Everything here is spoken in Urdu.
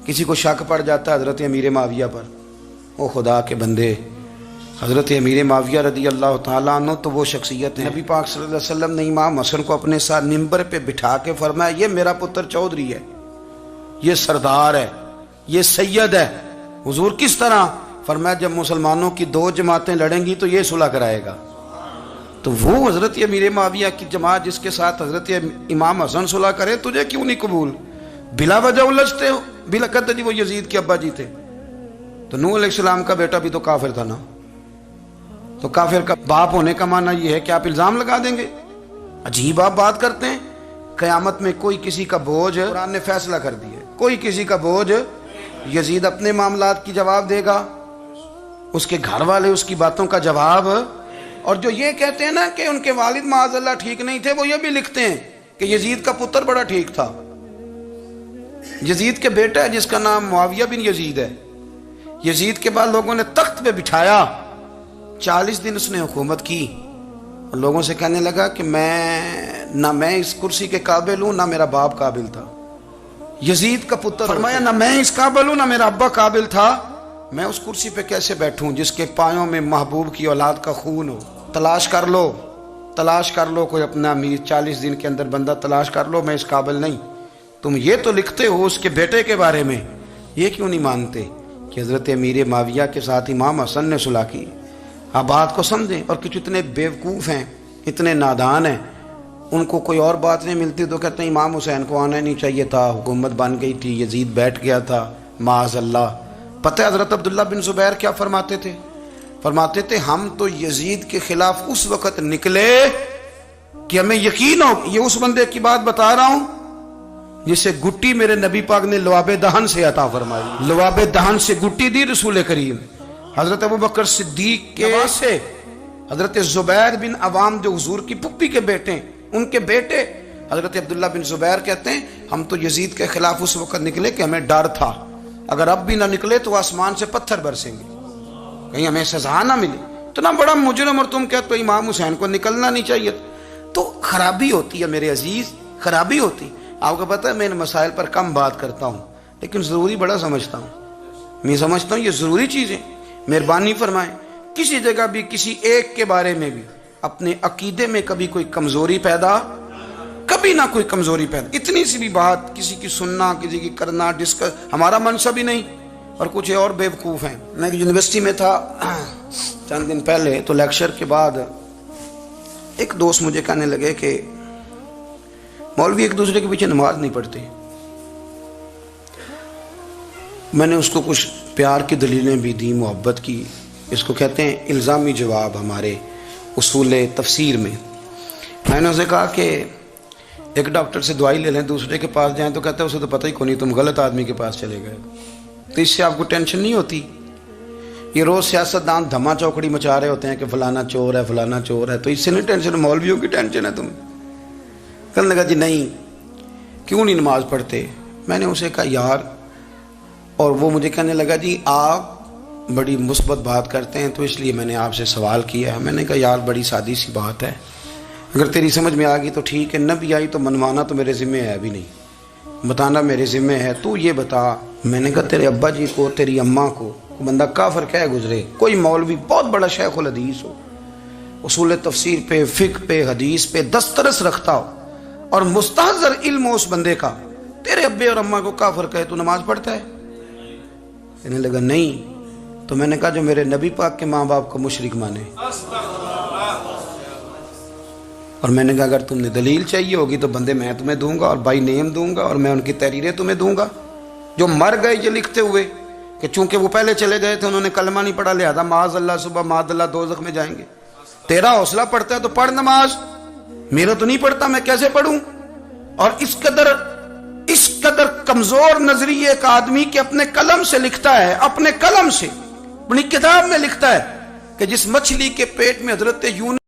کسی کو شک پڑ جاتا ہے حضرت امیر معاویہ پر، او خدا کے بندے، حضرت امیر معاویہ رضی اللہ تعالیٰ عنہ تو وہ شخصیت ہے، نبی پاک صلی اللہ علیہ وسلم نے امام حسن کو اپنے ساتھ منبر پہ بٹھا کے فرمایا یہ میرا پتر چودھری ہے، یہ سردار ہے، یہ سید ہے۔ حضور کس طرح؟ فرمایا جب مسلمانوں کی دو جماعتیں لڑیں گی تو یہ صلح کرائے گا۔ تو وہ حضرت امیر معاویہ کی جماعت جس کے ساتھ حضرت امام حسن صلح کرے، تجھے کیوں نہیں قبول؟ بلا وجہ الجھتے ہو، بلا کہتے جی وہ یزید کے ابا جی تھے، تو نوح علیہ السلام کا بیٹا بھی تو کافر تھا نا، تو کافر کا باپ ہونے کا معنی یہ ہے کہ آپ الزام لگا دیں گے؟ عجیب آپ بات کرتے ہیں۔ قیامت میں کوئی کسی کا بوجھ، قرآن نے فیصلہ کر دیا ہے، کوئی کسی کا بوجھ، یزید اپنے معاملات کی جواب دے گا، اس کے گھر والے اس کی باتوں کا جواب، اور جو یہ کہتے ہیں نا کہ ان کے والد معاذ اللہ ٹھیک نہیں تھے، وہ یہ بھی لکھتے ہیں کہ یزید کا پتر بڑا ٹھیک تھا۔ یزید کے بیٹا ہے جس کا نام معاویہ بن یزید ہے، یزید کے بعد لوگوں نے تخت پہ بٹھایا، 40 دن اس نے حکومت کی، اور لوگوں سے کہنے لگا کہ میں اس کرسی کے قابل ہوں، نہ میرا باپ قابل تھا۔ یزید کا پتر فرمایا نہ میں اس قابل ہوں، نہ میرا ابا قابل تھا، میں اس کرسی پہ کیسے بیٹھوں جس کے پایوں میں محبوب کی اولاد کا خون ہو؟ تلاش کر لو کوئی اپنا امیر، 40 دن کے اندر بندہ تلاش کر لو، میں اس قابل نہیں۔ تم یہ تو لکھتے ہو اس کے بیٹے کے بارے میں، یہ کیوں نہیں مانتے کہ حضرت امیر معاویہ کے ساتھ امام حسن نے صلح کی؟ آپ بات کو سمجھیں۔ اور کچھ اتنے بیوقوف ہیں، اتنے نادان ہیں، ان کو کوئی اور بات نہیں ملتی تو کہتے ہیں امام حسین کو آنا نہیں چاہیے تھا، حکومت بن گئی تھی، یزید بیٹھ گیا تھا، معاذ اللہ۔ پتہ ہے حضرت عبداللہ بن زبیر کیا فرماتے تھے؟ فرماتے تھے ہم تو یزید کے خلاف اس وقت نکلے کہ ہمیں یقین ہو، یہ اس بندے کی بات بتا رہا ہوں جسے گٹی میرے نبی پاک نے لواب دہن سے عطا فرمائی، لواب دہن سے گٹی دی رسول کریم۔ حضرت ابوبکر صدیق کے سے حضرت زبیر بن عوام جو حضور کی پھپھی کے بیٹے ہیں، ان کے بیٹے حضرت عبداللہ بن زبیر کہتے ہیں ہم تو یزید کے خلاف اس وقت نکلے کہ ہمیں ڈر تھا، اگر اب بھی نہ نکلے تو آسمان سے پتھر برسیں گے، کہیں ہمیں سزا نہ ملے۔ اتنا بڑا مجرم اور تم کہتے ہو امام حسین کو نکلنا نہیں چاہیے؟ تو خرابی ہوتی ہے میرے عزیز، خرابی ہوتی۔ آپ کو پتہ ہے میں ان مسائل پر کم بات کرتا ہوں، لیکن ضروری بڑا سمجھتا ہوں، میں سمجھتا ہوں یہ ضروری چیزیں۔ مہربانی فرمائیں کسی جگہ بھی کسی ایک کے بارے میں بھی اپنے عقیدے میں کبھی کوئی کمزوری پیدا، کبھی نہ کوئی کمزوری پیدا، اتنی سی بھی بات کسی کی سننا، کسی کی کرنا، ڈسکس، ہمارا منصب ہی نہیں، اور کچھ اور بیوقوف ہیں۔ میں یونیورسٹی میں تھا چند دن پہلے، تو لیکچر کے بعد ایک دوست مجھے کہنے لگے کہ مولوی ایک دوسرے کے پیچھے نماز نہیں پڑھتے۔ میں نے اس کو کچھ پیار کی دلیلیں بھی دی، محبت کی، اس کو کہتے ہیں الزامی جواب ہمارے اصول تفسیر میں۔ میں نے اسے کہا کہ ایک ڈاکٹر سے دوائی لے لیں، دوسرے کے پاس جائیں تو کہتا ہے اسے تو پتہ ہی کو نہیں، تم غلط آدمی کے پاس چلے گئے۔ تو اس سے آپ کو ٹینشن نہیں ہوتی؟ یہ روز سیاستدان دھما چوکڑی مچا رہے ہوتے ہیں کہ فلانا چور ہے، فلانا چور ہے، تو اس سے نہیں ٹینشن، مولویوں کی ٹینشن ہے تمہیں۔ کہنے لگا جی نہیں، کیوں نہیں نماز پڑھتے؟ میں نے اسے کہا یار، اور وہ مجھے کہنے لگا جی آپ بڑی مثبت بات کرتے ہیں تو اس لیے میں نے آپ سے سوال کیا ہے۔ میں نے کہا یار بڑی سادی سی بات ہے، اگر تیری سمجھ میں آ گئی تو ٹھیک ہے، نہ بھی آئی تو منوانا تو میرے ذمہ ہے بھی نہیں، بتانا میرے ذمہ ہے۔ تو یہ بتا، میں نے کہا تیرے ابا جی کو، تیری اماں کو بندہ کافر کہہ گزرے، کوئی مولوی بہت بڑا شیخ الحدیث ہو، اصول تفسیر پہ، فقہ پہ، حدیث پہ دسترس رکھتا ہو، اور مستحضر علم ہو اس بندے کا، تیرے ابے اور اماں کو کافر کہے تو نماز پڑھتا ہے؟ کہنے لگا نہیں۔ تو میں نے کہا جو میرے نبی پاک کے ماں باپ کو مشرک مانے، اور میں نے کہا اگر تم نے دلیل چاہیے ہوگی تو بندے میں تمہیں دوں گا، اور بائی نیم دوں گا، اور میں ان کی تحریریں تمہیں دوں گا جو مر گئے یہ لکھتے ہوئے کہ چونکہ وہ پہلے چلے گئے تھے، انہوں نے کلمہ نہیں پڑھا، لہذا معاذ اللہ صبح معاذ اللہ دوزخ میں جائیں گے۔ تیرا حوصلہ پڑھتا ہے تو پڑھ نماز، میرا تو نہیں پڑھتا، میں کیسے پڑھوں؟ اور اس قدر کمزور نظریے ایک آدمی کے اپنے قلم سے لکھتا ہے، اپنے قلم سے اپنی کتاب میں لکھتا ہے کہ جس مچھلی کے پیٹ میں حضرت یونس